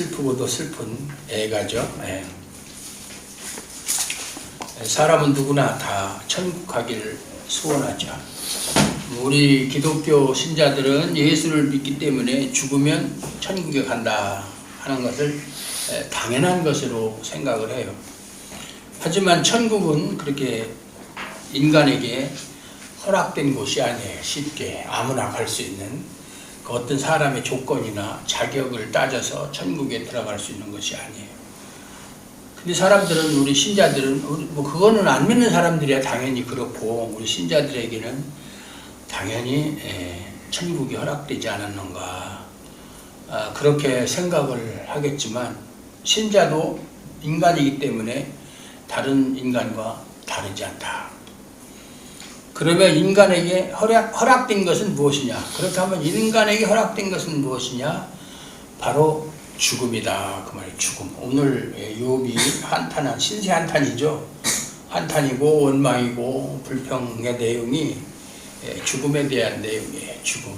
슬프고도 슬픈 애가죠. 예. 사람은 누구나 다 천국 가기를 소원하죠. 우리 기독교 신자들은 예수를 믿기 때문에 죽으면 천국에 간다 하는 것을 당연한 것으로 생각을 해요. 하지만 천국은 그렇게 인간에게 허락된 곳이 아니에요. 쉽게 아무나 갈 수 있는 그 어떤 사람의 조건이나 자격을 따져서 천국에 들어갈 수 있는 것이 아니에요. 근데 사람들은, 우리 신자들은, 뭐 그거는 안 믿는 사람들이야 당연히 그렇고, 우리 신자들에게는 당연히 천국이 허락되지 않았는가, 그렇게 생각을 하겠지만, 신자도 인간이기 때문에 다른 인간과 다르지 않다. 그러면 인간에게 허락된 것은 무엇이냐? 그렇다면 인간에게 허락된 것은 무엇이냐? 바로 죽음이다. 그 말이 죽음. 오늘 욥이 한탄한, 신세 한탄이죠. 한탄이고 원망이고 불평의 내용이 죽음에 대한 내용이에요. 죽음.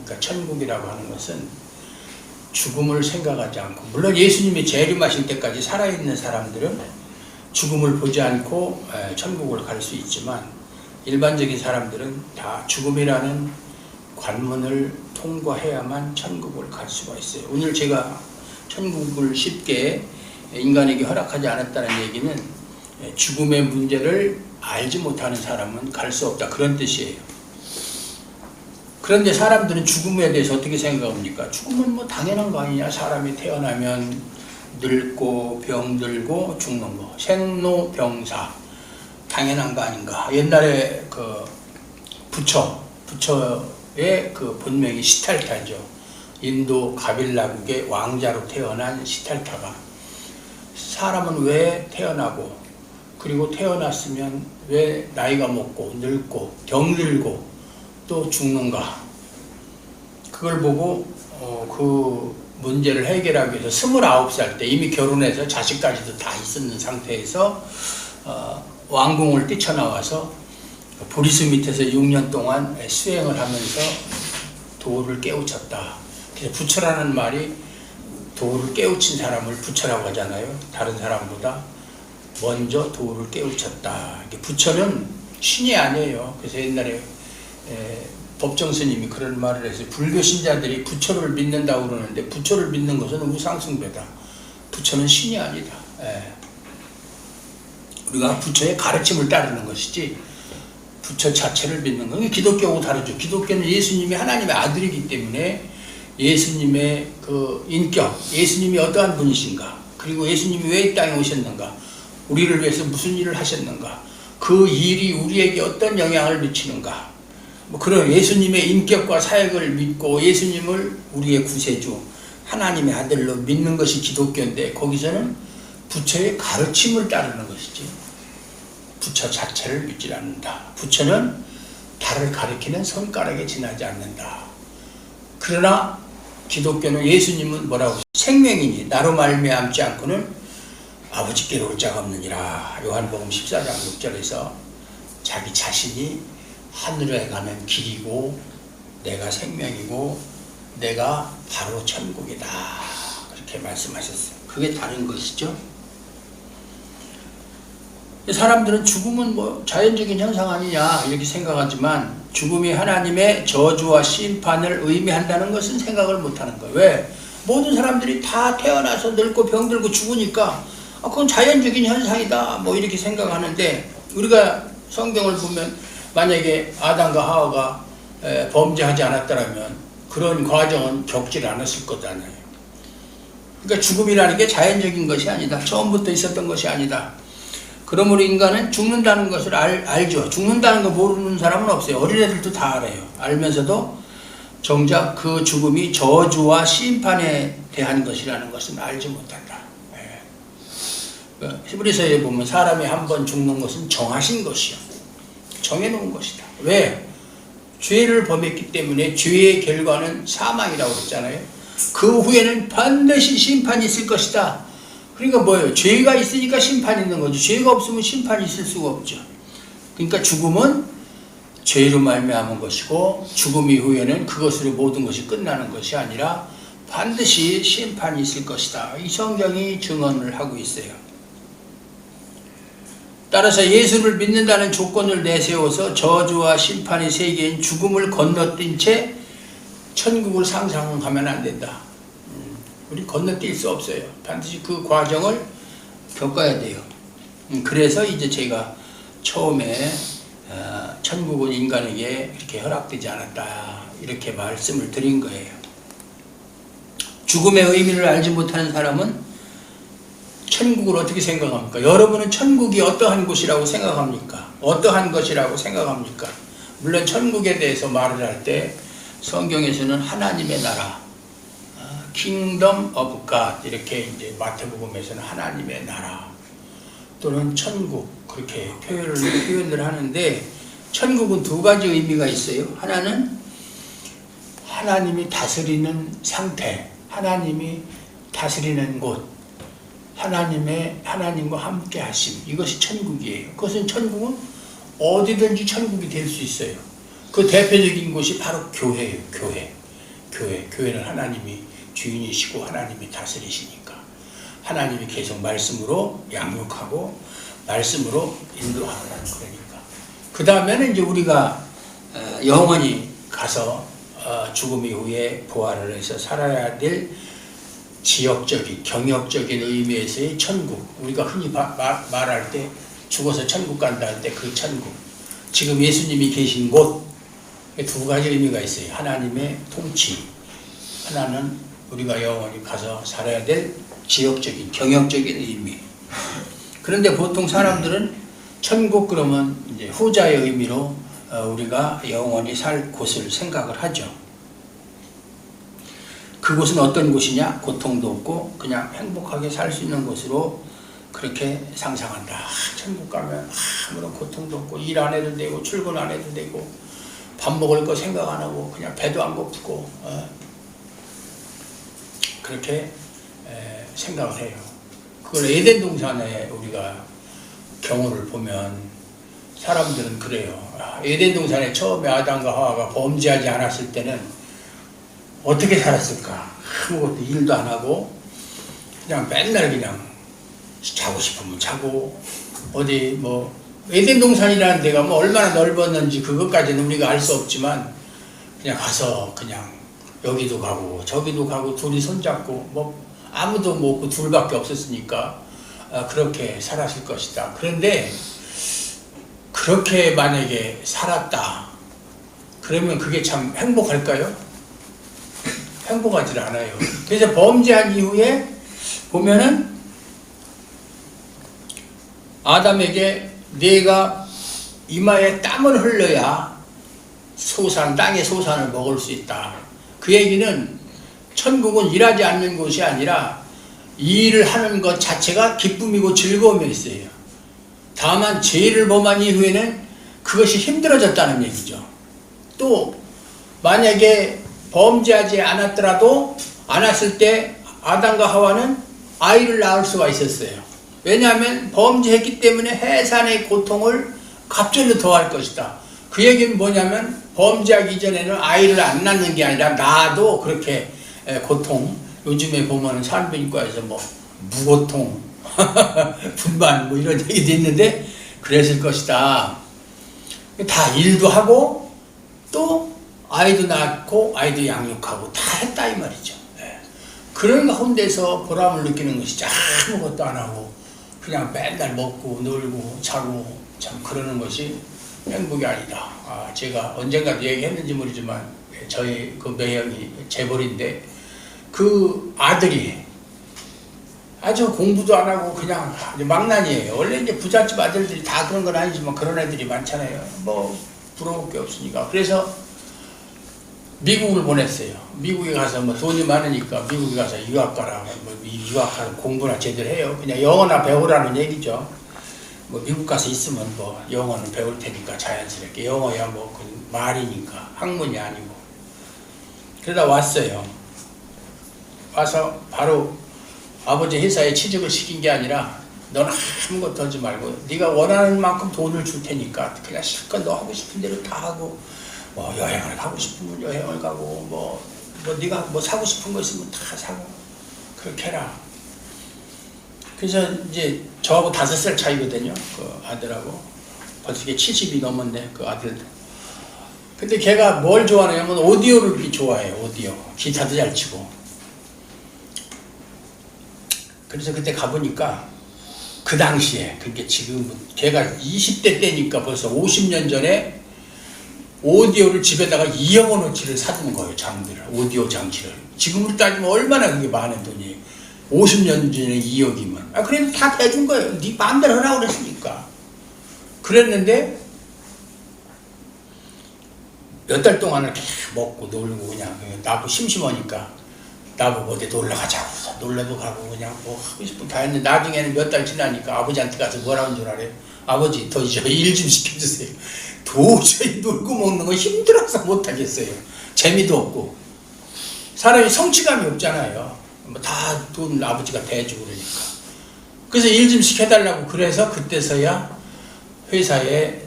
그러니까 천국이라고 하는 것은 죽음을 생각하지 않고, 물론 예수님이 재림하실 때까지 살아있는 사람들은 죽음을 보지 않고 천국을 갈 수 있지만, 일반적인 사람들은 다 죽음이라는 관문을 통과해야만 천국을 갈 수가 있어요. 오늘 제가 천국을 쉽게 인간에게 허락하지 않았다는 얘기는 죽음의 문제를 알지 못하는 사람은 갈 수 없다, 그런 뜻이에요. 그런데 사람들은 죽음에 대해서 어떻게 생각합니까? 죽음은 뭐 당연한 거 아니냐? 사람이 태어나면 늙고 병들고 죽는 거, 생로병사 당연한 거 아닌가? 옛날에 그 부처의 그 본명이 시탈타죠. 인도 가빌라국의 왕자로 태어난 시탈타가, 사람은 왜 태어나고, 그리고 태어났으면 왜 나이가 먹고 늙고 병들고 또 죽는가? 그걸 보고 그 문제를 해결하기 위해서 29살 때 이미 결혼해서 자식까지도 다 있었는 상태에서 왕궁을 뛰쳐나와서 보리수 밑에서 6년 동안 수행을 하면서 도를 깨우쳤다. 그래서 부처라는 말이 도를 깨우친 사람을 부처라고 하잖아요. 다른 사람보다 먼저 도를 깨우쳤다. 부처는 신이 아니에요. 그래서 옛날에 법정 스님이 그런 말을 해서, 불교 신자들이 부처를 믿는다고 그러는데, 부처를 믿는 것은 우상숭배다. 부처는 신이 아니다. 우리가 부처의 가르침을 따르는 것이지 부처 자체를 믿는 건 기독교하고 다르죠. 기독교는 예수님이 하나님의 아들이기 때문에 예수님의 그 인격, 예수님이 어떠한 분이신가, 그리고 예수님이 왜 이 땅에 오셨는가, 우리를 위해서 무슨 일을 하셨는가, 그 일이 우리에게 어떤 영향을 미치는가, 뭐 그런 예수님의 인격과 사역을 믿고 예수님을 우리의 구세주, 하나님의 아들로 믿는 것이 기독교인데, 거기서는 부처의 가르침을 따르는 것이지 부처 자체를 믿지 않는다. 부처는 달을 가리키는 손가락에 지나지 않는다. 그러나 기독교는, 예수님은 뭐라고? 생명이니 나로 말미암지 않고는 아버지께로 올 자가 없느니라. 요한복음 14장 6절에서 자기 자신이 하늘에 가는 길이고, 내가 생명이고, 내가 바로 천국이다, 그렇게 말씀하셨어요. 그게 다른 것이죠. 사람들은 죽음은 뭐 자연적인 현상 아니냐 이렇게 생각하지만, 죽음이 하나님의 저주와 심판을 의미한다는 것은 생각을 못하는 거예요. 왜? 모든 사람들이 다 태어나서 늙고 병들고 죽으니까 그건 자연적인 현상이다 뭐 이렇게 생각하는데, 우리가 성경을 보면 만약에 아담과 하와가 범죄하지 않았더라면 그런 과정은 겪지 않았을 거잖아요. 그러니까 죽음이라는 게 자연적인 것이 아니다. 처음부터 있었던 것이 아니다. 그러므로 인간은 죽는다는 것을 알죠. 죽는다는 거 모르는 사람은 없어요. 어린애들도 다 알아요. 알면서도 정작 그 죽음이 저주와 심판에 대한 것이라는 것은 알지 못한다. 히브리서에 보면 사람이 한 번 죽는 것은 정하신 것이요, 정해놓은 것이다. 왜? 죄를 범했기 때문에 죄의 결과는 사망이라고 그랬잖아요. 그 후에는 반드시 심판이 있을 것이다. 그러니까 뭐예요? 죄가 있으니까 심판이 있는 거죠. 죄가 없으면 심판이 있을 수가 없죠. 그러니까 죽음은 죄로 말미암은 것이고, 죽음 이후에는 그것으로 모든 것이 끝나는 것이 아니라 반드시 심판이 있을 것이다. 이 성경이 증언을 하고 있어요. 따라서 예수를 믿는다는 조건을 내세워서 저주와 심판의 세계인 죽음을 건너뛴 채 천국을 상상하면 안 된다. 우리 건너뛸 수 없어요. 반드시 그 과정을 겪어야 돼요. 그래서 이제 제가 처음에 천국은 인간에게 이렇게 허락되지 않았다, 이렇게 말씀을 드린 거예요. 죽음의 의미를 알지 못하는 사람은 천국을 어떻게 생각합니까? 여러분은 천국이 어떠한 곳이라고 생각합니까? 어떠한 것이라고 생각합니까? 물론 천국에 대해서 말을 할 때 성경에서는 하나님의 나라, Kingdom of God, 이렇게 이제 마태복음에서는 하나님의 나라 또는 천국, 그렇게 표현을 하는데, 천국은 두 가지 의미가 있어요. 하나는 하나님이 다스리는 상태, 하나님이 다스리는 곳, 하나님과 함께 하심, 이것이 천국이에요. 그것은 천국은 어디든지 천국이 될 수 있어요. 그 대표적인 곳이 바로 교회예요. 교회는 하나님이 주인이시고 하나님이 다스리시니까 하나님이 계속 말씀으로 양육하고 말씀으로 인도하는 거니까. 그 다음에는 이제 우리가 영원히 가서 죽음 이후에 부활을 해서 살아야 될 지역적인, 경역적인 의미에서의 천국, 우리가 흔히 말할 때 죽어서 천국 간다 할 때 그 천국, 지금 예수님이 계신 곳, 두 가지 의미가 있어요. 하나님의 통치, 하나는 우리가 영원히 가서 살아야 될 지역적인, 경역적인 의미. 그런데 보통 사람들은 천국 그러면 이제 후자의 의미로 우리가 영원히 살 곳을 생각을 하죠. 그곳은 어떤 곳이냐? 고통도 없고 그냥 행복하게 살 수 있는 곳으로 그렇게 상상한다. 천국 가면 아무런 고통도 없고 일 안 해도 되고 출근 안 해도 되고 밥 먹을 거 생각 안 하고 그냥 배도 안 고프고 그렇게 생각을 해요. 그걸 에덴 동산에 우리가 경우를 보면 사람들은 그래요. 에덴 동산에 처음에 아담과 하와가 범죄하지 않았을 때는 어떻게 살았을까? 아무것도 일도 안 하고 그냥 맨날 그냥 자고 싶으면 자고, 어디 뭐 에덴 동산이라는 데가 뭐 얼마나 넓었는지 그것까지는 우리가 알 수 없지만 그냥 가서 그냥 여기도 가고 저기도 가고 둘이 손잡고 뭐 아무도 뭐 없고 둘밖에 없었으니까 그렇게 살았을 것이다. 그런데 그렇게 만약에 살았다 그러면 그게 참 행복할까요? 행복하지 않아요. 그래서 범죄한 이후에 보면은 아담에게 네가 이마에 땀을 흘려야 땅의 소산을 먹을 수 있다. 그 얘기는 천국은 일하지 않는 곳이 아니라 일을 하는 것 자체가 기쁨이고 즐거움이 있어요. 다만 죄를 범한 이후에는 그것이 힘들어졌다는 얘기죠. 또 만약에 범죄하지 않았을 때 아담과 하와는 아이를 낳을 수가 있었어요. 왜냐하면 범죄했기 때문에 해산의 고통을 갑절로 더할 것이다. 그 얘기는 뭐냐면 범죄하기 이전에는 아이를 안 낳는 게 아니라 나도 그렇게 고통, 요즘에 보면은 산부인과에서 뭐 무고통, 분만 뭐 이런 얘기도 있는데 그랬을 것이다. 다 일도 하고 또 아이도 낳고 아이도 양육하고 다 했다 이 말이죠. 그런 가운데서 보람을 느끼는 것이지 아무것도 안 하고 그냥 맨날 먹고 놀고 자고 참 그러는 것이 행복이 아니다. 제가 언젠가도 얘기했는지 모르지만 저희 그 매형이 재벌인데 그 아들이 아주 공부도 안 하고 그냥 망난이에요. 원래 이제 부잣집 아들들이 다 그런 건 아니지만 그런 애들이 많잖아요. 뭐 부러울 게 없으니까. 그래서 미국을 보냈어요. 미국에 가서 뭐 돈이 많으니까 미국에 가서 유학 가라. 뭐 유학하는 공부나 제대로 해요. 그냥 영어나 배우라는 얘기죠. 뭐 미국 가서 있으면 뭐 영어는 배울 테니까 자연스럽게 영어야 뭐 그 말이니까 학문이 아니고. 그러다 왔어요. 와서 바로 아버지 회사에 취직을 시킨 게 아니라 넌 아무것도 하지 말고 네가 원하는 만큼 돈을 줄 테니까 그냥 실컷 너 하고 싶은 대로 다 하고 뭐 여행을 가고 싶으면 여행을 가고 뭐 뭐 네가 뭐 사고 싶은 거 있으면 다 사고 그렇게 해라. 그래서 이제 저하고 5살 차이거든요. 그 아들하고 벌써 70이 넘었네 그 아들. 근데 걔가 뭘 좋아하냐면 오디오를 그렇게 좋아해요. 오디오 기타도 잘 치고. 그래서 그때 가보니까 그 당시에 그게 지금 걔가 20대 때니까 벌써 50년 전에 오디오를 집에다가 2억 원어치를 사둔 거예요. 장비를 오디오 장치를. 지금으로 따지면 얼마나 그게 많은 돈이에요. 50년 전에 2억이면. 아 그래도 다 대준 거예요. 네 마음대로 하라고 그랬으니까. 그랬는데 몇 달 동안을 계속 먹고 놀고 그냥 나보고 심심하니까 나보고 어디 놀러 가자고 놀러도 가고 그냥 뭐 하고 싶은 다 했는데 나중에는 몇 달 지나니까 아버지한테 가서 뭐라는 줄 알아요? 아버지 더 저 일 좀 시켜주세요. 도저히 놀고 먹는 거 힘들어서 못하겠어요. 재미도 없고 사람이 성취감이 없잖아요. 뭐 다 돈 아버지가 대주고 그러니까. 그래서 일 좀 시켜달라고 그래서 그때서야 회사에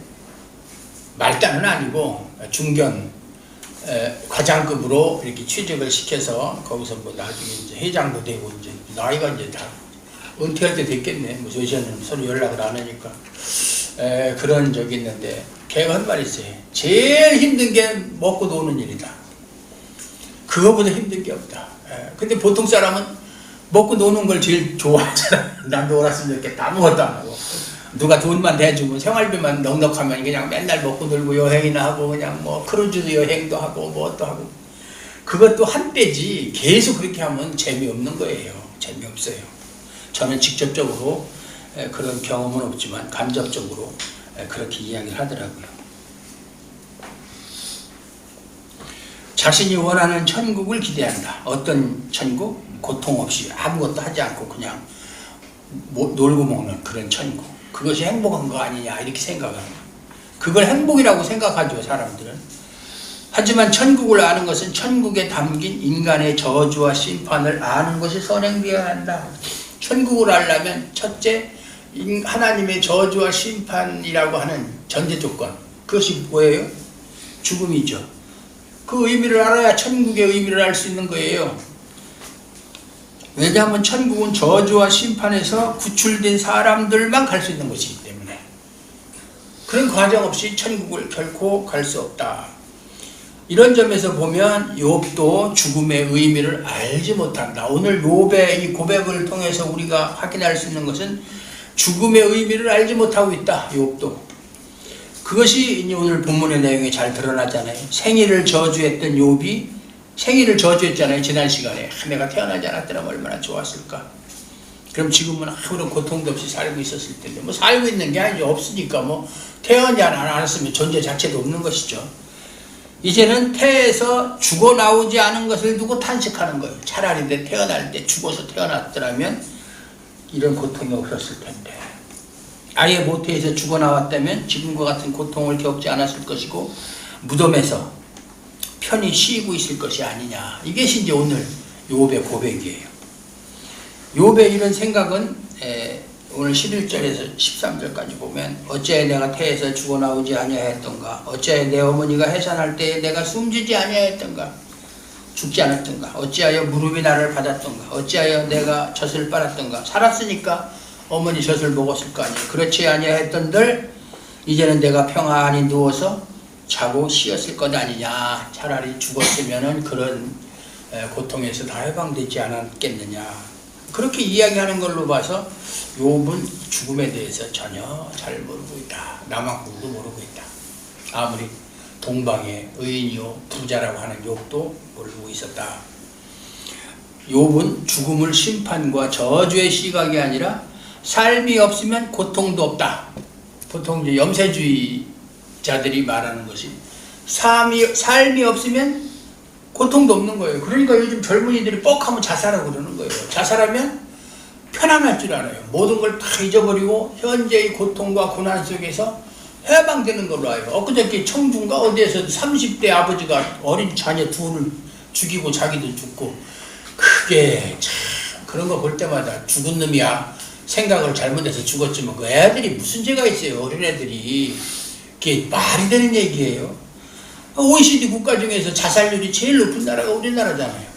말단은 아니고 중견 과장급으로 이렇게 취직을 시켜서 거기서 뭐 나중에 이제 회장도 되고 이제 나이가 이제 다 은퇴할 때 됐겠네. 뭐 요새는 서로 연락을 안 하니까 그런 적이 있는데 걔가 한 말이 있어요. 제일 힘든 게 먹고 노는 일이다. 그거보다 힘든 게 없다. 근데 보통 사람은 먹고 노는 걸 제일 좋아하잖아. 난 놀았으면 좋겠다. 아무것도 안 하고. 누가 돈만 대주고 생활비만 넉넉하면 그냥 맨날 먹고 놀고 여행이나 하고 그냥 뭐 크루즈 여행도 하고 뭐 또 하고 그것도 한때지 계속 그렇게 하면 재미없는 거예요. 재미없어요. 저는 직접적으로 그런 경험은 없지만 간접적으로 그렇게 이야기를 하더라고요. 자신이 원하는 천국을 기대한다. 어떤 천국? 고통 없이 아무것도 하지 않고 그냥 놀고 먹는 그런 천국. 그것이 행복한 거 아니냐 이렇게 생각합니다. 그걸 행복이라고 생각하죠 사람들은. 하지만 천국을 아는 것은 천국에 담긴 인간의 저주와 심판을 아는 것이 선행되어야 한다. 천국을 알려면 첫째 하나님의 저주와 심판이라고 하는 전제 조건, 그것이 뭐예요? 죽음이죠. 그 의미를 알아야 천국의 의미를 알 수 있는 거예요. 왜냐하면 천국은 저주와 심판에서 구출된 사람들만 갈 수 있는 것이기 때문에 그런 과정 없이 천국을 결코 갈 수 없다. 이런 점에서 보면 욥도 죽음의 의미를 알지 못한다. 오늘 욥의 이 고백을 통해서 우리가 확인할 수 있는 것은 죽음의 의미를 알지 못하고 있다. 욥도. 그것이 이제 오늘 본문의 내용에 잘 드러나잖아요. 생일을 저주했던 욥이 생일을 저주했잖아요. 지난 시간에. 내가 태어나지 않았더라면 얼마나 좋았을까. 그럼 지금은 아무런 고통도 없이 살고 있었을 텐데 뭐 살고 있는 게 아니죠. 없으니까 뭐 태어나지 않았으면 존재 자체도 없는 것이죠. 이제는 태에서 죽어 나오지 않은 것을 두고 탄식하는 거예요. 차라리 내 태어날 때 죽어서 태어났더라면 이런 고통이 없었을 텐데 아예 모태에서 죽어 나왔다면 지금과 같은 고통을 겪지 않았을 것이고 무덤에서 편히 쉬고 있을 것이 아니냐. 이게 이제 오늘 욥의 고백이에요. 욥의 이런 생각은 오늘 11절에서 13절까지 보면 어찌하여 내가 태에서 죽어 나오지 아니하였던가. 어찌하여 내 어머니가 해산할 때에 내가 숨지지 아니하였던가. 죽지 않았던가. 어찌하여 무릎이 나를 받았던가. 어찌하여 내가 젖을 빨았던가. 살았으니까 어머니 젖을 먹었을 거 아니에요. 그렇지 아니하였던들 이제는 내가 평안히 누워서 자고 쉬었을 것 아니냐. 차라리 죽었으면은 그런 고통에서 다 해방되지 않았겠느냐. 그렇게 이야기하는 걸로 봐서 욥은 죽음에 대해서 전혀 잘 모르고 있다. 남한국도 모르고 있다. 아무리 동방의 의인이요 부자라고 하는 욥도 모르고 있었다. 욥은 죽음을 심판과 저주의 시각이 아니라 삶이 없으면 고통도 없다. 보통 이제 염세주의자들이 말하는 것이 삶이 없으면 고통도 없는 거예요. 그러니까 요즘 젊은이들이 뻑하면 자살하고 그러는 거예요. 자살하면 편안할 줄 알아요. 모든 걸 다 잊어버리고 현재의 고통과 고난 속에서 해방되는 걸로 알아요. 엊그저께 청주인가 어디에서 30대 아버지가 어린 자녀 둘을 죽이고 자기도 죽고 그게 참 그런 거 볼 때마다 죽은 놈이야. 생각을 잘못해서 죽었지만 그 애들이 무슨 죄가 있어요. 어린애들이. 그게 말이 되는 얘기예요. OECD 국가 중에서 자살률이 제일 높은 나라가 우리나라잖아요.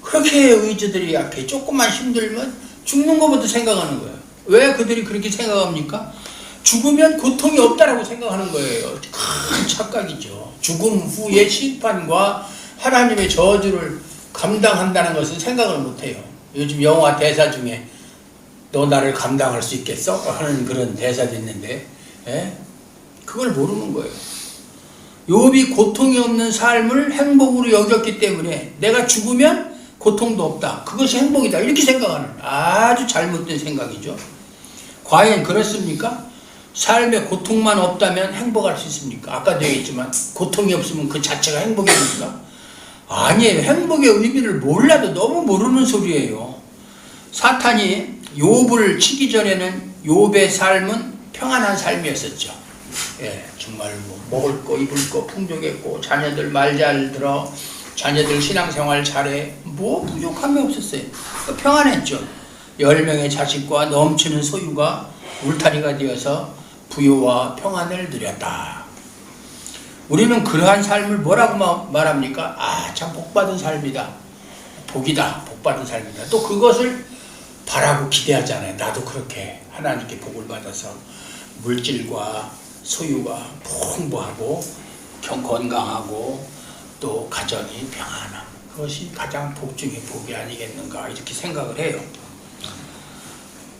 그렇게 의지들이 약해. 조금만 힘들면 죽는 것부터 생각하는 거예요. 왜 그들이 그렇게 생각합니까? 죽으면 고통이 없다라고 생각하는 거예요. 큰 착각이죠. 죽음 후의 심판과 하나님의 저주를 감당한다는 것은 생각을 못해요. 요즘 영화 대사 중에 너 나를 감당할 수 있겠어? 하는 그런 대사도 있는데 그걸 모르는 거예요. 욥이 고통이 없는 삶을 행복으로 여겼기 때문에 내가 죽으면 고통도 없다. 그것이 행복이다. 이렇게 생각하는 아주 잘못된 생각이죠. 과연 그렇습니까? 삶에 고통만 없다면 행복할 수 있습니까? 아까도 얘기했지만 고통이 없으면 그 자체가 행복입니까? 아니에요. 행복의 의미를 몰라도 너무 모르는 소리예요. 사탄이 욥을 치기 전에는 욥의 삶은 평안한 삶이었었죠. 정말 먹을 거 입을 거 풍족했고 자녀들 말 잘 들어 자녀들 신앙생활 잘해 부족함이 없었어요. 평안했죠. 10명의 자식과 넘치는 소유가 울타리가 되어서 부유와 평안을 누렸다. 우리는 그러한 삶을 뭐라고 말합니까? 참 복받은 삶이다. 복이다. 복받은 삶이다. 또 그것을 바라고 기대하잖아요. 나도 그렇게 하나님께 복을 받아서 물질과 소유가 풍부하고 건강하고 또 가정이 평안함. 그것이 가장 복 중의 복이 아니겠는가 이렇게 생각을 해요.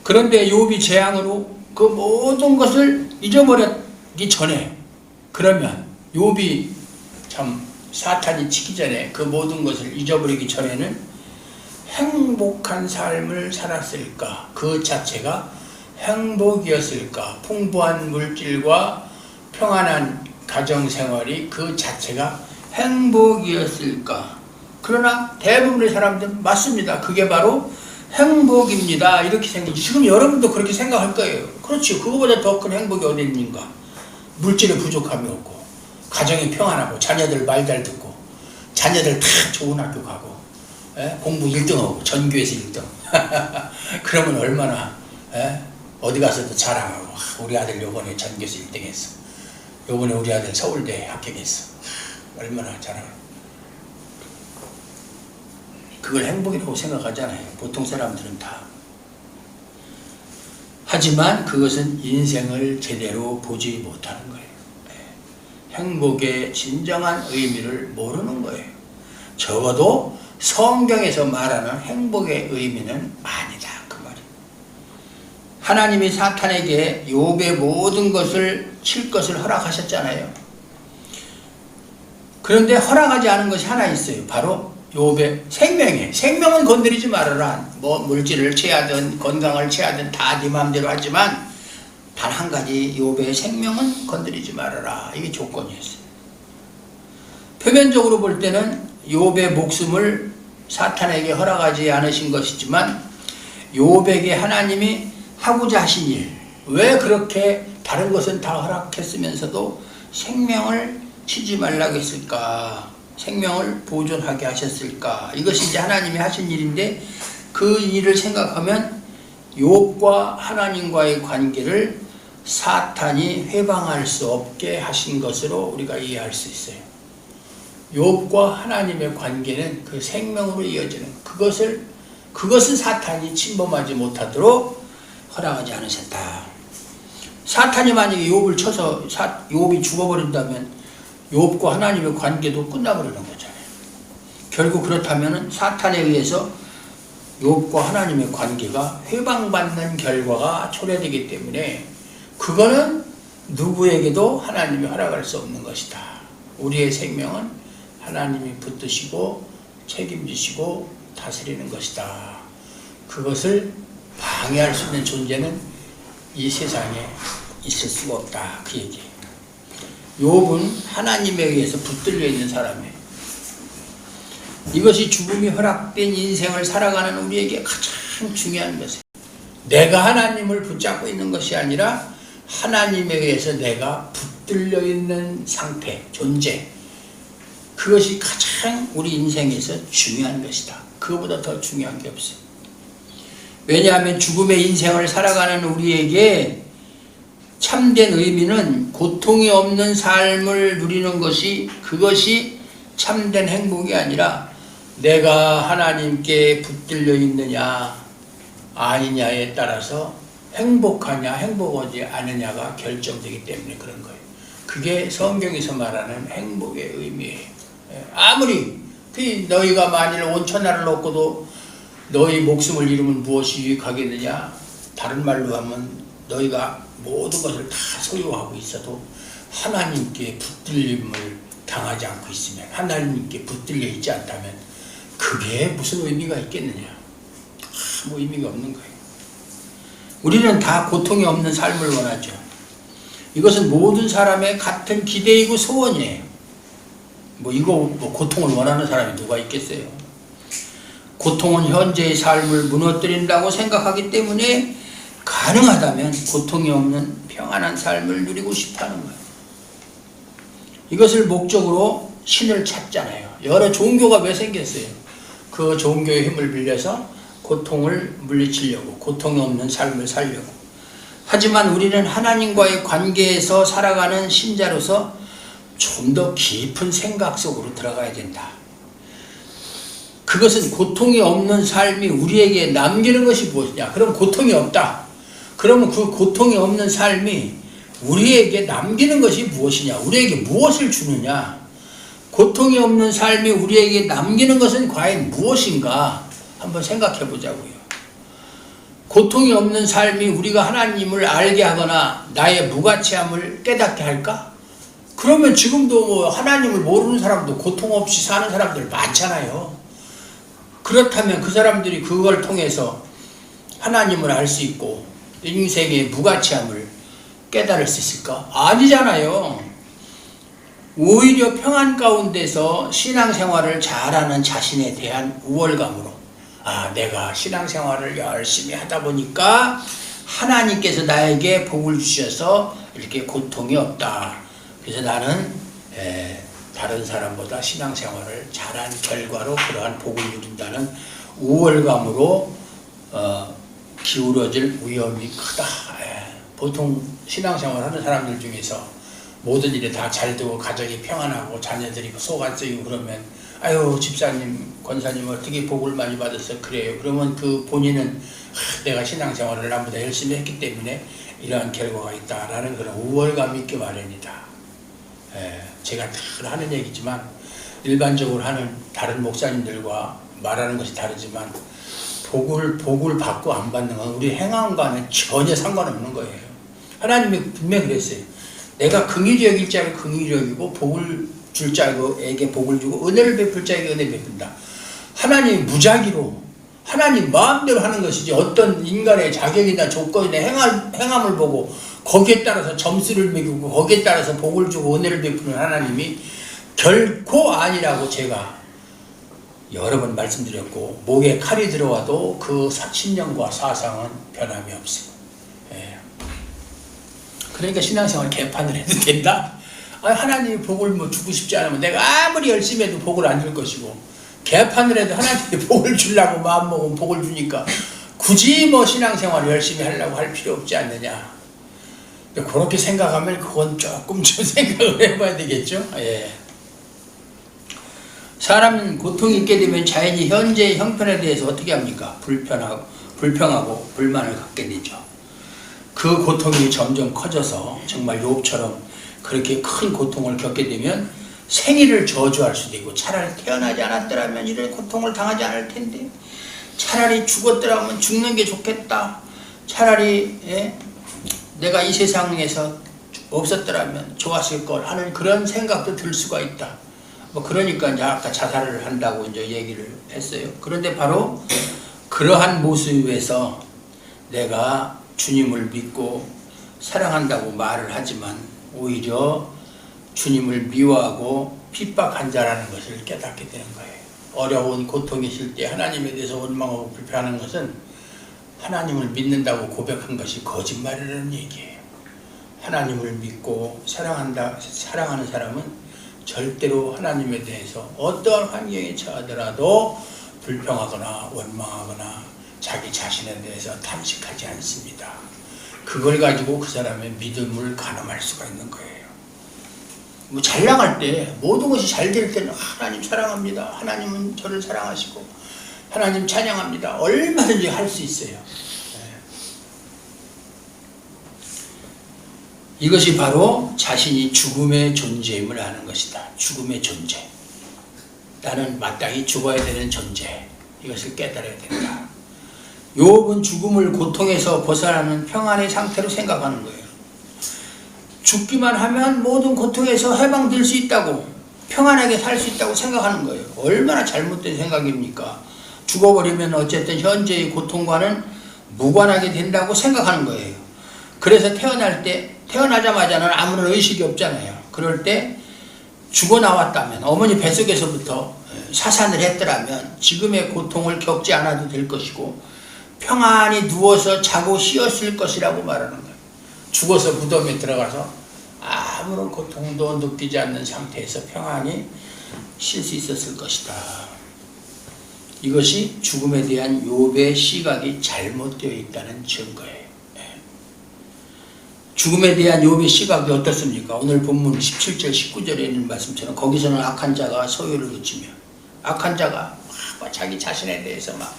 그런데 욥이 재앙으로 그 모든 것을 잊어버리기 전에 그러면 욥이 참 사탄이 치기 전에 그 모든 것을 잊어버리기 전에는 행복한 삶을 살았을까? 그 자체가 행복이었을까? 풍부한 물질과 평안한 가정생활이 그 자체가 행복이었을까? 그러나 대부분의 사람들은 맞습니다. 그게 바로 행복입니다. 이렇게 생각해요. 지금 여러분도 그렇게 생각할 거예요. 그렇지. 그거보다 더 큰 행복이 어디 있는가? 물질의 부족함이 없고 가정이 평안하고 자녀들 말 잘 듣고 자녀들 다 좋은 학교 가고 공부 1등하고 전교에서 1등 그러면 얼마나 어디 가서도 자랑하고 우리 아들 요번에 전교에서 1등 했어. 요번에 우리 아들 서울대에 합격했어. 얼마나 자랑하고 그걸 행복이라고 생각하잖아요. 보통 사람들은 다. 하지만 그것은 인생을 제대로 보지 못하는 거예요. 행복의 진정한 의미를 모르는 거예요. 적어도 성경에서 말하는 행복의 의미는 아니다. 그 말이에요. 하나님이 사탄에게 욥의 모든 것을 칠 것을 허락하셨잖아요. 그런데 허락하지 않은 것이 하나 있어요. 바로 욥의 생명이에요. 생명은 건드리지 말아라. 뭐 물질을 취하든 건강을 취하든 다 네 마음대로 하지만 단 한 가지 욥의 생명은 건드리지 말아라. 이게 조건이었어요. 표면적으로 볼 때는 욥의 목숨을 사탄에게 허락하지 않으신 것이지만 욥에게 하나님이 하고자 하신 일, 왜 그렇게 다른 것은 다 허락했으면서도 생명을 치지 말라고 했을까? 생명을 보존하게 하셨을까? 이것이 이제 하나님이 하신 일인데 그 일을 생각하면 욥과 하나님과의 관계를 사탄이 회방할 수 없게 하신 것으로 우리가 이해할 수 있어요. 욥과 하나님의 관계는 그 생명으로 이어지는 그것은 사탄이 침범하지 못하도록 허락하지 않으셨다. 사탄이 만약에 욥을 쳐서 욥이 죽어버린다면 욥과 하나님의 관계도 끝나버리는 거잖아요. 결국 그렇다면 사탄에 의해서 욥과 하나님의 관계가 회방받는 결과가 초래되기 때문에 그거는 누구에게도 하나님이 허락할 수 없는 것이다. 우리의 생명은 하나님이 붙드시고 책임지시고 다스리는 것이다. 그것을 방해할 수 있는 존재는 이 세상에 있을 수가 없다. 그 얘기예요. 욥은 하나님에 의해서 붙들려 있는 사람이에요. 이것이 죽음이 허락된 인생을 살아가는 우리에게 가장 중요한 것이에요. 내가 하나님을 붙잡고 있는 것이 아니라 하나님에 의해서 내가 붙들려 있는 상태, 존재. 그것이 가장 우리 인생에서 중요한 것이다. 그거보다 더 중요한 게 없어요. 왜냐하면 죽음의 인생을 살아가는 우리에게 참된 의미는 고통이 없는 삶을 누리는 것이, 그것이 참된 행복이 아니라 내가 하나님께 붙들려 있느냐 아니냐에 따라서 행복하냐 행복하지 않느냐가 결정되기 때문에 그런 거예요. 그게 성경에서 말하는 행복의 의미예요. 아무리 너희가 만일 온 천하를 얻고도 너희 목숨을 잃으면 무엇이 유익하겠느냐. 다른 말로 하면 너희가 모든 것을 다 소유하고 있어도 하나님께 붙들림을 당하지 않고 있으면, 하나님께 붙들려 있지 않다면 그게 무슨 의미가 있겠느냐. 아무 의미가 없는 거예요. 우리는 다 고통이 없는 삶을 원하죠. 이것은 모든 사람의 같은 기대이고 소원이에요. 고통을 원하는 사람이 누가 있겠어요. 고통은 현재의 삶을 무너뜨린다고 생각하기 때문에 가능하다면 고통이 없는 평안한 삶을 누리고 싶어하는 거예요. 이것을 목적으로 신을 찾잖아요. 여러 종교가 왜 생겼어요? 그 종교의 힘을 빌려서 고통을 물리치려고, 고통이 없는 삶을 살려고. 하지만 우리는 하나님과의 관계에서 살아가는 신자로서 좀 더 깊은 생각 속으로 들어가야 된다. 그것은 고통이 없는 삶이 우리에게 남기는 것이 무엇이냐? 그럼 고통이 없다. 그러면 그 고통이 없는 삶이 우리에게 남기는 것이 무엇이냐? 우리에게 무엇을 주느냐? 고통이 없는 삶이 우리에게 남기는 것은 과연 무엇인가? 한번 생각해 보자고요. 고통이 없는 삶이 우리가 하나님을 알게 하거나 나의 무가치함을 깨닫게 할까? 그러면 지금도 하나님을 모르는 사람도 고통 없이 사는 사람들 많잖아요. 그렇다면 그 사람들이 그걸 통해서 하나님을 알 수 있고 인생의 무가치함을 깨달을 수 있을까? 아니잖아요. 오히려 평안 가운데서 신앙생활을 잘하는 자신에 대한 우월감으로, 내가 신앙생활을 열심히 하다 보니까 하나님께서 나에게 복을 주셔서 이렇게 고통이 없다. 그래서 나는 다른 사람보다 신앙생활을 잘한 결과로 그러한 복을 누린다는 우월감으로 기울어질 위험이 크다. 보통 신앙생활 하는 사람들 중에서 모든 일에 다 잘 되고 가정이 평안하고 자녀들이 속 안 쓰이고 그러면 아유 집사님 권사님 어떻게 복을 많이 받았어. 그래요. 그러면 그 본인은 내가 신앙생활을 남보다 열심히 했기 때문에 이러한 결과가 있다라는 그런 우월감이 있기 마련이다. 제가 늘 하는 얘기지만 일반적으로 하는 다른 목사님들과 말하는 것이 다르지만 복을 받고 안 받는 건 우리 행함과는 전혀 상관없는 거예요. 하나님이 분명히 그랬어요. 내가 긍휼히 여길 자에게 긍휼히 여기고 복을 줄 자에게 복을 주고 은혜를 베풀 자에게 은혜 베푼다. 하나님이 무작위로 하나님 마음대로 하는 것이지 어떤 인간의 자격이나 조건이나 행함을 보고 거기에 따라서 점수를 매기고 거기에 따라서 복을 주고 은혜를 베푸는 하나님이 결코 아니라고 제가 여러 번 말씀드렸고, 목에 칼이 들어와도 그 신념과 사상은 변함이 없습니다. 그러니까 신앙생활 개판을 해도 된다? 하나님이 복을 주고 싶지 않으면 내가 아무리 열심히 해도 복을 안 줄 것이고, 개판을 해도 하나님이 복을 주려고 마음먹으면 복을 주니까 굳이 신앙생활을 열심히 하려고 할 필요 없지 않느냐. 그렇게 생각하면 그건 조금 좀 생각을 해봐야 되겠죠. 사람은 고통이 있게 되면 자연히 현재의 형편에 대해서 어떻게 합니까? 불평하고 불만을 갖게 되죠. 그 고통이 점점 커져서 정말 욥처럼 그렇게 큰 고통을 겪게 되면 생일을 저주할 수도 있고, 차라리 태어나지 않았더라면 이런 고통을 당하지 않을 텐데, 차라리 죽었더라면 죽는 게 좋겠다, 차라리 내가 이 세상에서 없었더라면 좋았을 걸 하는 그런 생각도 들 수가 있다. 그러니까 이제 아까 자살을 한다고 이제 얘기를 했어요. 그런데 바로 그러한 모습에서 내가 주님을 믿고 사랑한다고 말을 하지만 오히려 주님을 미워하고 핍박한 자라는 것을 깨닫게 되는 거예요. 어려운 고통이 있을 때 하나님에 대해서 원망하고 불평하는 것은 하나님을 믿는다고 고백한 것이 거짓말이라는 얘기예요. 하나님을 믿고 사랑하는 사람은 절대로 하나님에 대해서 어떠한 환경에 처하더라도 불평하거나 원망하거나 자기 자신에 대해서 탐식하지 않습니다. 그걸 가지고 그 사람의 믿음을 가늠할 수가 있는 거예요. 뭐 잘 나갈 때, 모든 것이 잘 될 때는 하나님 사랑합니다. 하나님은 저를 사랑하시고 하나님 찬양합니다. 얼마든지 할 수 있어요. 이것이 바로 자신이 죽음의 존재임을 아는 것이다. 죽음의 존재. 나는 마땅히 죽어야 되는 존재. 이것을 깨달아야 된다. 욥은 죽음을 고통에서 벗어나는 평안의 상태로 생각하는 거예요. 죽기만 하면 모든 고통에서 해방될 수 있다고, 평안하게 살 수 있다고 생각하는 거예요. 얼마나 잘못된 생각입니까? 죽어버리면 어쨌든 현재의 고통과는 무관하게 된다고 생각하는 거예요. 그래서 태어나자마자는 아무런 의식이 없잖아요. 그럴 때 죽어 나왔다면, 어머니 뱃속에서부터 사산을 했더라면 지금의 고통을 겪지 않아도 될 것이고 평안히 누워서 자고 쉬었을 것이라고 말하는 거예요. 죽어서 무덤에 들어가서 아무런 고통도 느끼지 않는 상태에서 평안히 쉴 수 있었을 것이다. 이것이 죽음에 대한 욥의 시각이 잘못되어 있다는 증거예요. 죽음에 대한 욥의 시각이 어떻습니까? 오늘 본문 17절 19절에 있는 말씀처럼 거기서는 악한 자가 소유를 놓치며, 악한 자가 막 자기 자신에 대해서 막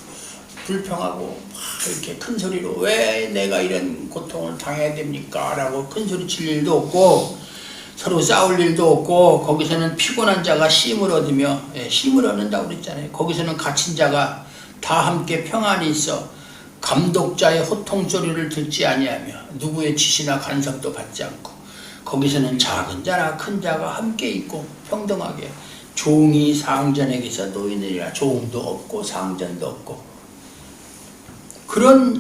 불평하고 막 이렇게 큰 소리로 왜 내가 이런 고통을 당해야 됩니까? 라고 큰 소리 칠 일도 없고 서로 싸울 일도 없고, 거기서는 피곤한 자가 쉼을 얻으며, 쉼을 얻는다고 그랬잖아요. 거기서는 갇힌 자가 다 함께 평안히 있어 감독자의 호통 소리를 듣지 아니하며 누구의 지시나 간섭도 받지 않고, 거기서는 작은 자나 큰 자가 함께 있고 평등하게 종이 상전에게서 놓이느니라. 종도 없고 상전도 없고.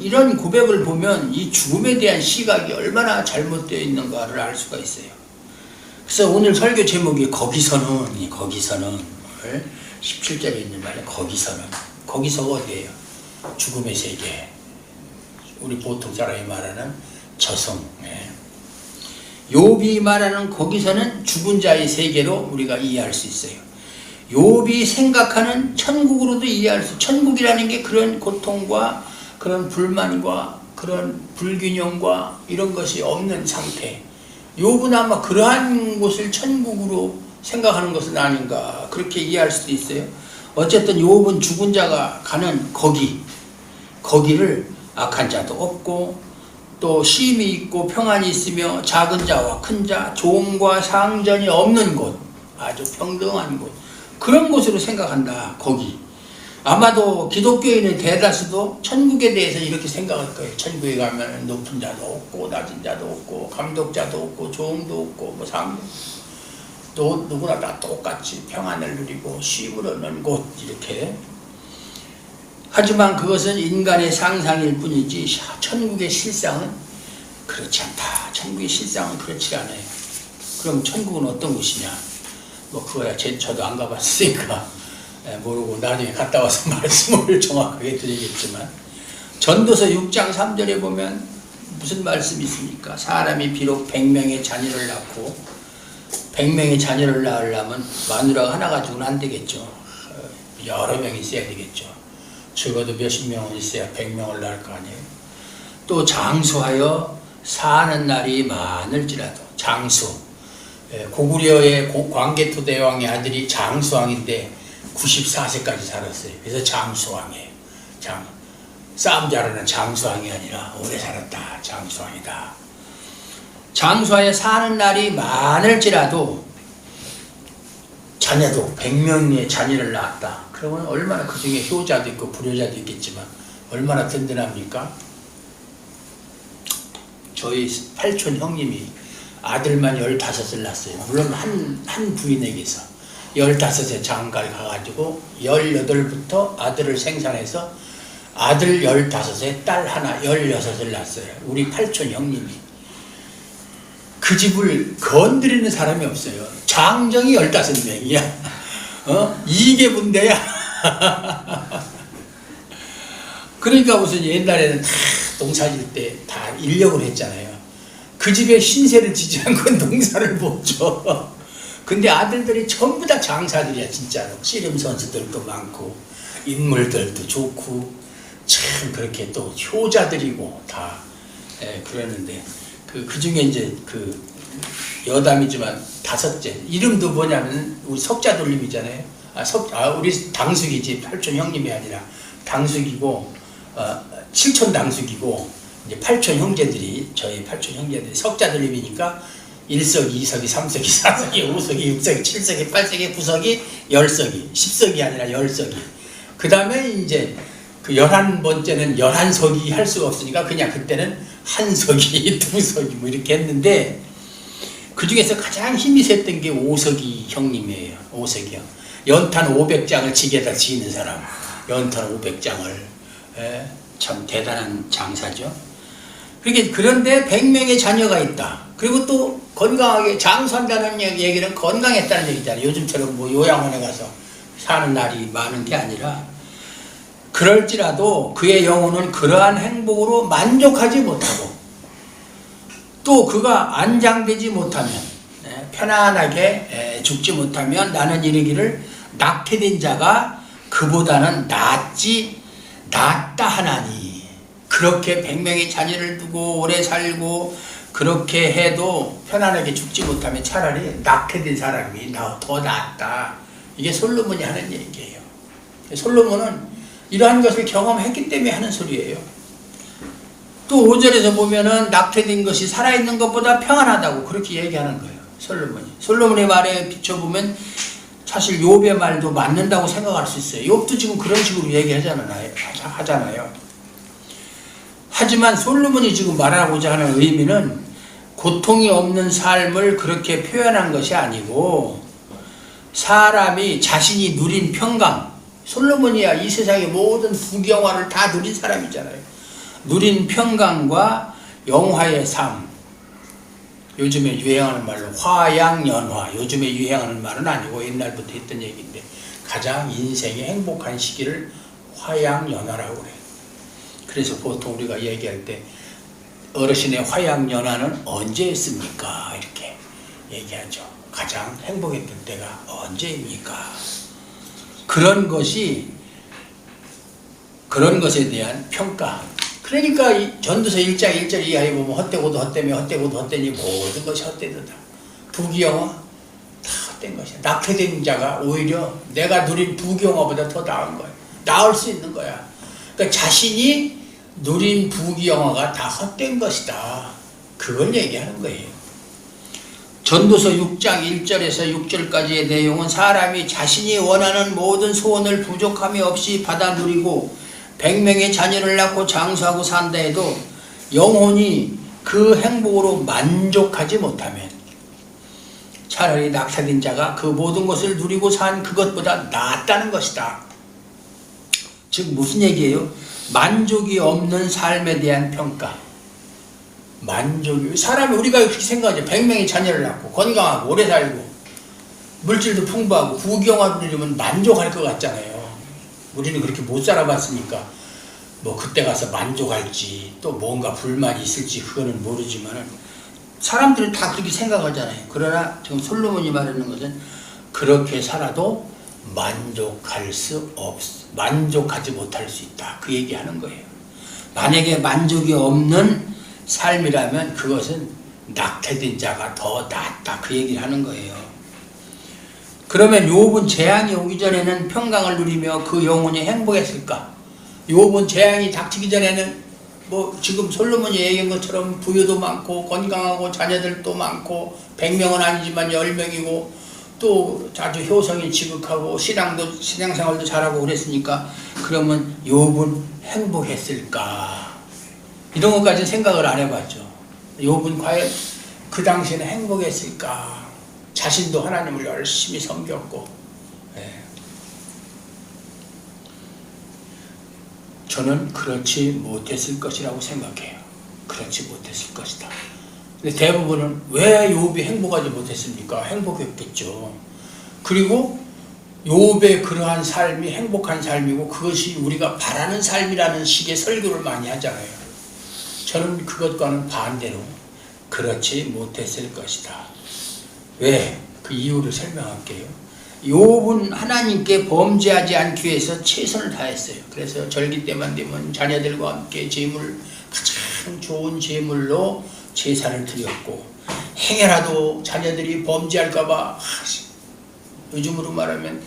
이런 고백을 보면 이 죽음에 대한 시각이 얼마나 잘못되어 있는가를 알 수가 있어요. 그래서 오늘 설교 제목이 거기서는 17절에 있는 말이에요. 거기서 어디예요? 죽음의 세계. 우리 보통 사람이 말하는 저승. 욥이 말하는 거기서는 죽은 자의 세계로 우리가 이해할 수 있어요. 욥이 생각하는 천국으로도 이해할 수 있어요. 천국이라는 게 그런 고통과 그런 불만과 그런 불균형과 이런 것이 없는 상태. 욥은 아마 그러한 곳을 천국으로 생각하는 것은 아닌가, 그렇게 이해할 수도 있어요. 어쨌든 욥은 죽은 자가 가는 거기를 악한 자도 없고 또 쉼이 있고 평안이 있으며 작은 자와 큰 자, 종과 상전이 없는 곳, 아주 평등한 곳, 그런 곳으로 생각한다. 거기. 아마도 기독교인의 대다수도 천국에 대해서 이렇게 생각할 거예요. 천국에 가면 높은 자도 없고 낮은 자도 없고 감독자도 없고 종도 없고 뭐 상도, 누구나 다 똑같이 평안을 누리고 쉼을 얻는 곳, 이렇게. 하지만 그것은 인간의 상상일 뿐이지 천국의 실상은 그렇지 않다. 천국의 실상은 그렇지 않아요. 그럼 천국은 어떤 곳이냐? 뭐 그거야 저도 안 가봤으니까 모르고 나중에 갔다 와서 말씀을 정확하게 드리겠지만, 전도서 6장 3절에 보면 무슨 말씀이 있습니까? 사람이 비록 100명의 자녀를 낳고, 100명의 자녀를 낳으려면 마누라가 하나 가지고는 안 되겠죠. 여러 명이 있어야 되겠죠. 적어도 몇십 명은 있어야 100명을 낳을 거 아니에요. 또 장수하여 사는 날이 많을지라도, 장수. 고구려의 광개토 대왕의 아들이 장수왕인데 94세까지 살았어요. 그래서 장수왕이에요. 싸움 잘하는 장수왕이 아니라 오래 살았다. 장수왕이다. 장수하여 사는 날이 많을지라도 자녀도 100명의 자녀를 낳았다. 그러면 얼마나, 그 중에 효자도 있고 불효자도 있겠지만 얼마나 든든합니까? 저희 8촌 형님이 아들만 15을 낳았어요. 물론 한 부인에게서 15에 장가를 가가지고 18부터 아들을 생산해서 아들 15에 딸 하나 16을 낳았어요. 우리 8촌 형님이. 그 집을 건드리는 사람이 없어요. 장정이 15명이야. 이게 문제야. 그러니까 무슨 옛날에는 다 농사질 때 다 인력을 했잖아요. 그 집에 신세를 지지 않고 농사를 못 줘. 근데 아들들이 전부 다 장사들이야, 진짜로. 씨름 선수들도 많고 인물들도 좋고 참 그렇게 또 효자들이고 다 예, 그러는데 그 중에 이제 그 여담이지만 다섯째 이름도 뭐냐면 우리 석자돌림이잖아요. 우리 당숙이지 팔촌 형님이 아니라 당숙이고 칠촌 당숙이고 이제 팔촌 형제들이 저희 팔촌 형제들이 석자돌림이니까 1석이, 2석이, 3석이, 4석이, 5석이, 6석이, 7석이, 8석이, 9석이, 10석이, 10석이 아니라 10석이. 그 다음에 이제 그 11번째는 11석이 할 수가 없으니까 그냥 그때는 1석이, 2석이 뭐 이렇게 했는데 그 중에서 가장 힘이 셌던 게 5석이 형님이에요. 5석이 형. 연탄 500장을 지게다 지는 사람. 연탄 500장을. 참 대단한 장사죠. 그런데 100명의 자녀가 있다. 그리고 또 건강하게 장수한다는 얘기는 건강했다는 얘기잖아요. 요즘처럼 뭐 요양원에 가서 사는 날이 많은 게 아니라 그럴지라도 그의 영혼은 그러한 행복으로 만족하지 못하고 또 그가 안장되지 못하면 편안하게 죽지 못하면 나는 이르기를 낙태된 자가 그보다는 낫다 하나니 그렇게 100명의 자녀를 두고 오래 살고 그렇게 해도 편안하게 죽지 못하면 차라리 낙태된 사람이 더 낫다. 이게 솔로몬이 하는 얘기예요. 솔로몬은 이러한 것을 경험했기 때문에 하는 소리예요. 또 5절에서 보면은 낙태된 것이 살아있는 것보다 평안하다고 그렇게 얘기하는 거예요. 솔로몬의 말에 비춰보면 사실 욥의 말도 맞는다고 생각할 수 있어요. 욥도 지금 그런 식으로 얘기하잖아요. 하지만 솔로몬이 지금 말하고자 하는 의미는 고통이 없는 삶을 그렇게 표현한 것이 아니고 사람이 자신이 누린 평강, 솔로몬이야 이 세상의 모든 부경화를 다 누린 사람이잖아요. 누린 평강과 영화의 삶, 요즘에 유행하는 말로 화양연화, 요즘에 유행하는 말은 아니고 옛날부터 했던 얘기인데 가장 인생의 행복한 시기를 화양연화라고 그래요. 그래서 보통 우리가 얘기할 때 어르신의 화양연화는 언제였습니까? 이렇게 얘기하죠. 가장 행복했던 때가 언제입니까? 그런 것에 대한 평가. 그러니까 전도서 1장 1절 이하에 보면 헛되고도 헛되며 헛되고도 헛되니 모든 것이 헛되도다. 부귀영화 다 헛된 것이야. 낙태된 자가 오히려 내가 누린 부귀영화보다 더 나은 거야. 나을 수 있는 거야. 그러니까 자신이 누린 부귀영화가 다 헛된 것이다. 그걸 얘기하는 거예요. 전도서 6장 1절에서 6절까지의 내용은 사람이 자신이 원하는 모든 소원을 부족함이 없이 받아 누리고 100명의 자녀를 낳고 장수하고 산다 해도 영혼이 그 행복으로 만족하지 못하면 차라리 낙태된 자가 그 모든 것을 누리고 산 그것보다 낫다는 것이다. 즉 무슨 얘기예요? 만족이 없는 삶에 대한 평가. 사람이 우리가 그렇게 생각하죠. 100명의 자녀를 낳고 건강하고 오래 살고 물질도 풍부하고 부귀영화를 누리면 만족할 것 같잖아요. 우리는 그렇게 못 살아봤으니까 뭐 그때 가서 만족할지 또 뭔가 불만이 있을지 그거는 모르지만 사람들은 다 그렇게 생각하잖아요. 그러나 지금 솔로몬이 말하는 것은 그렇게 살아도 만족하지 못할 수 있다. 그 얘기하는 거예요. 만약에 만족이 없는 삶이라면 그것은 낙태된 자가 더 낫다. 그 얘기를 하는 거예요. 그러면 욥은 재앙이 오기 전에는 평강을 누리며 그 영혼이 행복했을까? 욥은 재앙이 닥치기 전에는 뭐 지금 솔로몬이 얘기한 것처럼 부유도 많고 건강하고 자녀들도 많고 100명은 아니지만 10명이고 또 아주 효성이 지극하고 신앙생활도 잘하고 그랬으니까 그러면 욥은 행복했을까? 이런 것까지 생각을 안 해봤죠. 욥은 과연 그 당시에는 행복했을까? 자신도 하나님을 열심히 섬겼고, 저는 그렇지 못했을 것이라고 생각해요. 그렇지 못했을 것이다. 근데 대부분은 왜 욥이 행복하지 못했습니까? 행복했겠죠. 그리고 욥의 그러한 삶이 행복한 삶이고 그것이 우리가 바라는 삶이라는 식의 설교를 많이 하잖아요. 저는 그것과는 반대로 그렇지 못했을 것이다. 왜? 그 이유를 설명할게요. 욥은 하나님께 범죄하지 않기 위해서 최선을 다했어요. 그래서 절기 때만 되면 자녀들과 함께 재물을 가장 가장 좋은 제물로 제사를 드렸고, 행여라도 자녀들이 범죄할까봐 요즘으로 말하면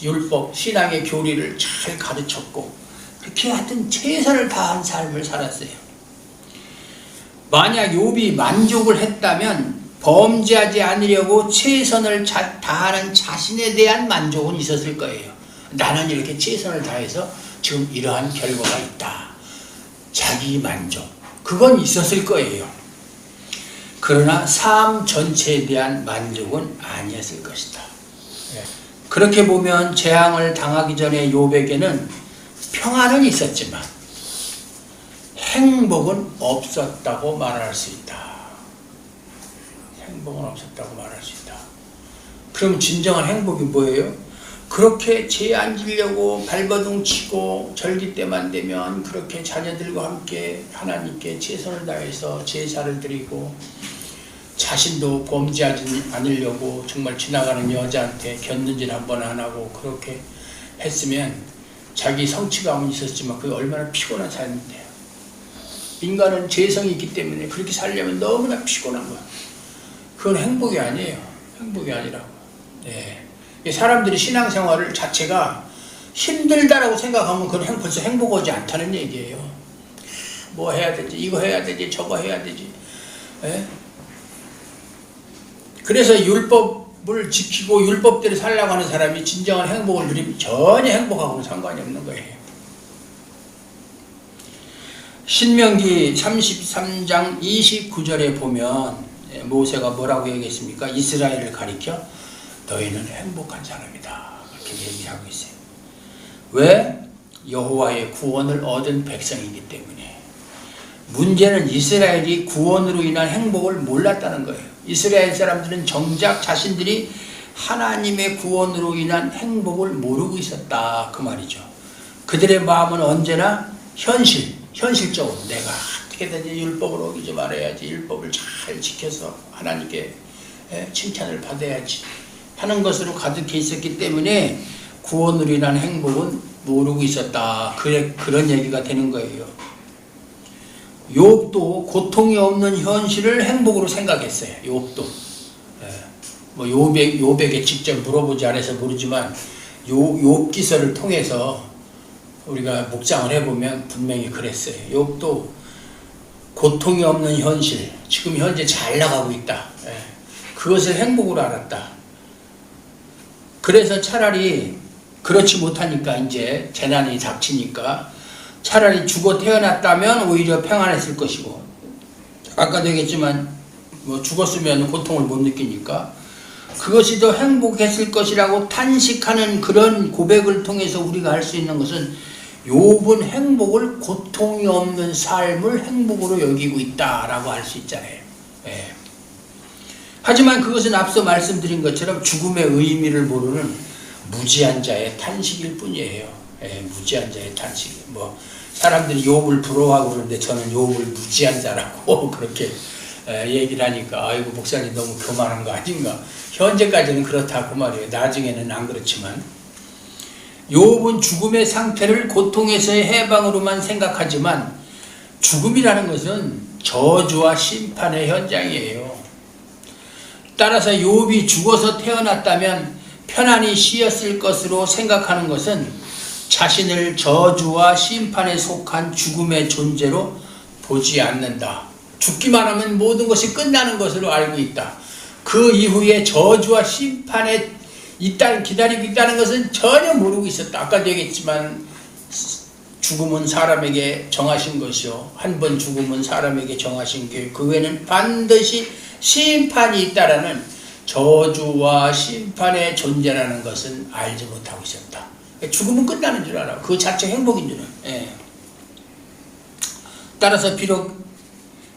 율법, 신앙의 교리를 잘 가르쳤고, 그렇게 하여튼 최선을 다한 삶을 살았어요. 만약 욥이 만족을 했다면 범죄하지 않으려고 최선을 다하는 자신에 대한 만족은 있었을 거예요. 나는 이렇게 최선을 다해서 지금 이러한 결과가 있다. 자기 만족, 그건 있었을 거예요. 그러나 삶 전체에 대한 만족은 아니었을 것이다. 그렇게 보면 재앙을 당하기 전에 욥에게는 평안은 있었지만 행복은 없었다고 말할 수 있다. 행복은 없었다고 말할 수 있다. 그럼 진정한 행복이 뭐예요? 그렇게 죄 안 지려고 발버둥 치고 절기 때만 되면 그렇게 자녀들과 함께 하나님께 최선을 다해서 제사를 드리고, 자신도 범죄하지 않으려고 정말 지나가는 여자한테 곁눈질 한 번 안 하고 그렇게 했으면 자기 성취감은 있었지만 그게 얼마나 피곤한 삶인데요. 인간은 죄성이 있기 때문에 그렇게 살려면 너무나 피곤한 거야. 그건 행복이 아니에요. 행복이 아니라고. 네. 사람들이 신앙생활을 자체가 힘들다라고 생각하면 그건 벌써 행복하지 않다는 얘기예요. 뭐 해야 되지, 이거 해야 되지, 저거 해야 되지. 네? 그래서 율법을 지키고 율법대로 살려고 하는 사람이 진정한 행복을 누리면 전혀 행복하고는 상관이 없는 거예요. 신명기 33장 29절에 보면 모세가 뭐라고 얘기했습니까? 이스라엘을 가리켜 너희는 행복한 사람이다, 이렇게 얘기하고 있어요. 왜? 여호와의 구원을 얻은 백성이기 때문에. 문제는 이스라엘이 구원으로 인한 행복을 몰랐다는 거예요. 이스라엘 사람들은 정작 자신들이 하나님의 구원으로 인한 행복을 모르고 있었다, 그 말이죠. 그들의 마음은 언제나 현실적으로 내가 어떻게든지 율법을 어기지 말아야지, 율법을 잘 지켜서 하나님께 칭찬을 받아야지 하는 것으로 가득해 있었기 때문에 구원으로 인한 행복은 모르고 있었다, 그런 얘기가 되는 거예요. 욥도 고통이 없는 현실을 행복으로 생각했어요. 욥도. 뭐 욥에게 직접 물어보지 않아서 모르지만 욥 기서를 통해서 우리가 묵상을 해보면 분명히 그랬어요. 욥도 고통이 없는 현실, 지금 현재 잘 나가고 있다, 그것을 행복으로 알았다. 그래서 차라리 그렇지 못하니까 이제 재난이 닥치니까 차라리 죽어 태어났다면 오히려 평안했을 것이고, 아까도 얘기했지만 뭐 죽었으면 고통을 못 느끼니까 그것이 더 행복했을 것이라고 탄식하는 그런 고백을 통해서 우리가 할 수 있는 것은 욥은 행복을, 고통이 없는 삶을 행복으로 여기고 있다라고 할 수 있잖아요. 하지만 그것은 앞서 말씀드린 것처럼 죽음의 의미를 모르는 무지한 자의 탄식일 뿐이에요. 무지한 자의 탄식. 뭐 사람들이 욥을 부러워하고 그러는데 저는 욥을 무지한 자라고 그렇게 얘기를 하니까 아이고 목사님 너무 교만한 거 아닌가. 현재까지는 그렇다고 말이에요. 나중에는 안 그렇지만 욥은 죽음의 상태를 고통에서의 해방으로만 생각하지만 죽음이라는 것은 저주와 심판의 현장이에요. 따라서 욥이 죽어서 태어났다면 편안히 쉬었을 것으로 생각하는 것은 자신을 저주와 심판에 속한 죽음의 존재로 보지 않는다. 죽기만 하면 모든 것이 끝나는 것으로 알고 있다. 그 이후에 저주와 심판에 기다리고 있다는 것은 전혀 모르고 있었다. 아까도 얘기했지만 죽음은 사람에게 정하신 것이요, 한 번 죽음은 사람에게 정하신 게 그 외에는 반드시 심판이 있다라는 저주와 심판의 존재라는 것은 알지 못하고 있었다. 죽음은 끝나는 줄 알아. 그 자체 행복인 줄은. 따라서 비록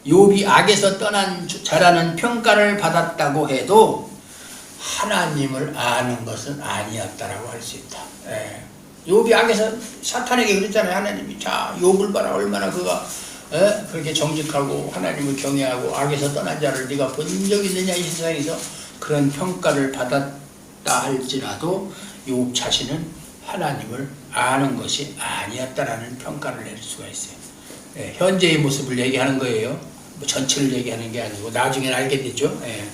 욥이 악에서 떠난 자라는 평가를 받았다고 해도 하나님을 아는 것은 아니었다라고 할 수 있다. 욥이 악에서 사탄에게 그랬잖아요. 하나님이 자 욥을 봐라, 얼마나 그가 그렇게 정직하고 하나님을 경외하고 악에서 떠난 자를 네가 본 적 있느냐 이 세상에서. 그런 평가를 받았다 할지라도 욥 자신은 하나님을 아는 것이 아니었다라는 평가를 낼 수가 있어요. 예, 현재의 모습을 얘기하는 거예요. 뭐 전체를 얘기하는 게 아니고 나중에 알게 되죠. 예.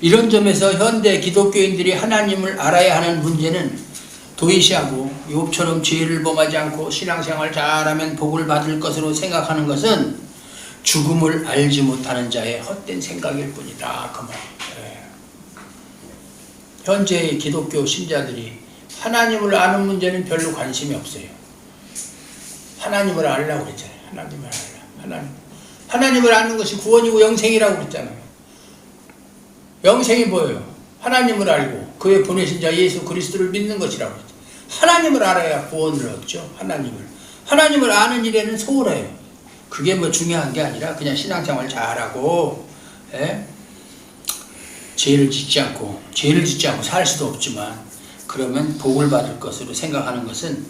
이런 점에서 현대 기독교인들이 하나님을 알아야 하는 문제는 도이시하고 욥처럼 죄를 범하지 않고 신앙생활 잘하면 복을 받을 것으로 생각하는 것은 죽음을 알지 못하는 자의 헛된 생각일 뿐이다. 그 말. 예. 현재의 기독교 신자들이 하나님을 아는 문제는 별로 관심이 없어요. 하나님을 알라고 그랬잖아요. 하나님을 알라. 하나님을 아는 것이 구원이고 영생이라고 그랬잖아요. 영생이 뭐예요? 하나님을 알고 그의 보내신 자 예수 그리스도를 믿는 것이라고 그랬죠. 하나님을 알아야 구원을 얻죠. 하나님을 아는 일에는 소홀해요. 그게 뭐 중요한 게 아니라 그냥 신앙생활 잘하고, 예? 죄를 짓지 않고 살 수도 없지만 그러면 복을 받을 것으로 생각하는 것은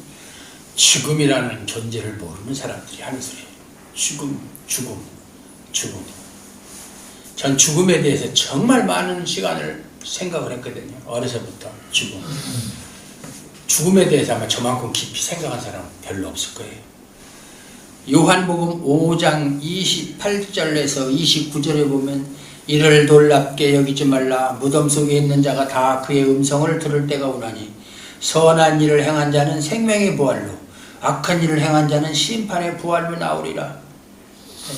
죽음이라는 존재를 모르는 사람들이 하는 소리예요. 죽음. 전 죽음에 대해서 정말 많은 시간을 생각을 했거든요. 어려서부터 죽음에 대해서 아마 저만큼 깊이 생각한 사람은 별로 없을 거예요. 요한복음 5장 28절에서 29절에 보면 이를 놀랍게 여기지 말라. 무덤 속에 있는 자가 다 그의 음성을 들을 때가 오나니 선한 일을 행한 자는 생명의 부활로 악한 일을 행한 자는 심판의 부활로 나오리라.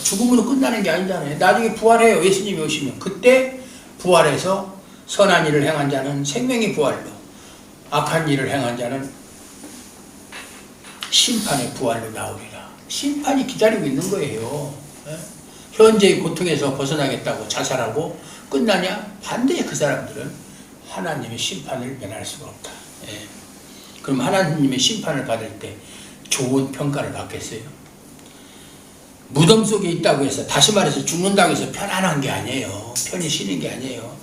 죽음으로 끝나는 게 아니잖아요. 나중에 부활해요. 예수님이 오시면 그때 부활해서 선한 일을 행한 자는 생명의 부활로 악한 일을 행한 자는 심판의 부활로 나오리라. 심판이 기다리고 있는 거예요. 현재의 고통에서 벗어나겠다고 자살하고 끝나냐? 반대에 그 사람들은 하나님의 심판을 면할 수가 없다. 그럼 하나님의 심판을 받을 때 좋은 평가를 받겠어요? 무덤 속에 있다고 해서, 다시 말해서 죽는다고 해서 편안한 게 아니에요. 편히 쉬는 게 아니에요.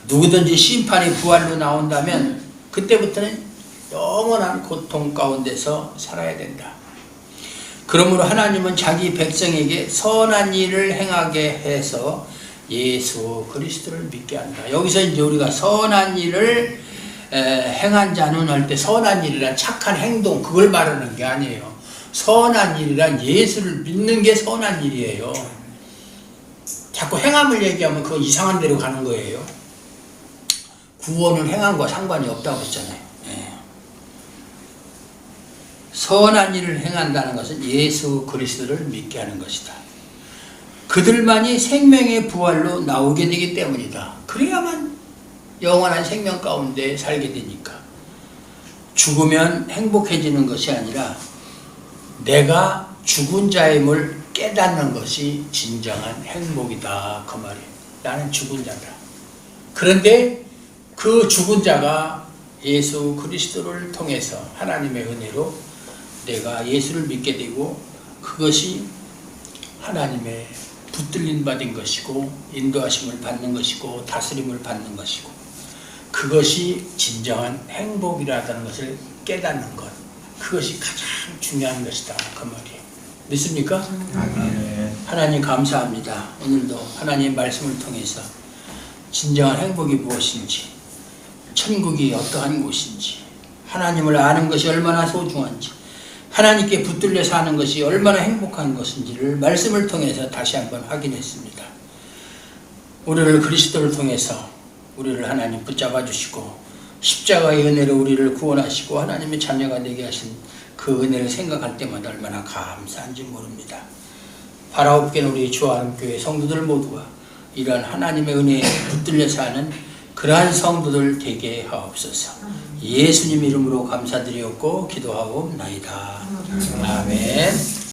누구든지 심판의 부활로 나온다면 그때부터는 영원한 고통 가운데서 살아야 된다. 그러므로 하나님은 자기 백성에게 선한 일을 행하게 해서 예수 그리스도를 믿게 한다. 여기서 이제 우리가 선한 일을 행한 자는 할 때 선한 일이란 착한 행동, 그걸 말하는 게 아니에요. 선한 일이란 예수를 믿는 게 선한 일이에요. 자꾸 행함을 얘기하면 그거 이상한 데로 가는 거예요. 구원은 행함과 상관이 없다고 했잖아요. 선한 일을 행한다는 것은 예수 그리스도를 믿게 하는 것이다. 그들만이 생명의 부활로 나오게 되기 때문이다. 그래야만 영원한 생명 가운데 살게 되니까. 죽으면 행복해지는 것이 아니라 내가 죽은 자임을 깨닫는 것이 진정한 행복이다. 그 말이에요. 나는 죽은 자다. 그런데 그 죽은 자가 예수 그리스도를 통해서 하나님의 은혜로 내가 예수를 믿게 되고 그것이 하나님의 붙들림 받은 것이고 인도하심을 받는 것이고 다스림을 받는 것이고 그것이 진정한 행복이라는 것을 깨닫는 것, 그것이 가장 중요한 것이다. 그 말이에요. 믿습니까? 아멘. 하나님 감사합니다. 오늘도 하나님의 말씀을 통해서 진정한 행복이 무엇인지, 천국이 어떠한 곳인지, 하나님을 아는 것이 얼마나 소중한지, 하나님께 붙들려 사는 것이 얼마나 행복한 것인지를 말씀을 통해서 다시 한번 확인했습니다. 우리를 그리스도를 통해서 우리를 하나님 붙잡아 주시고 십자가의 은혜로 우리를 구원하시고 하나님의 자녀가 되게 하신 그 은혜를 생각할 때마다 얼마나 감사한지 모릅니다. 바라옵게는 우리 주하름교회 성도들 모두가 이러한 하나님의 은혜에 붙들려 사는 그러한 성도들 되게 하옵소서. 예수님 이름으로 감사드리옵고 기도하옵나이다. 아멘.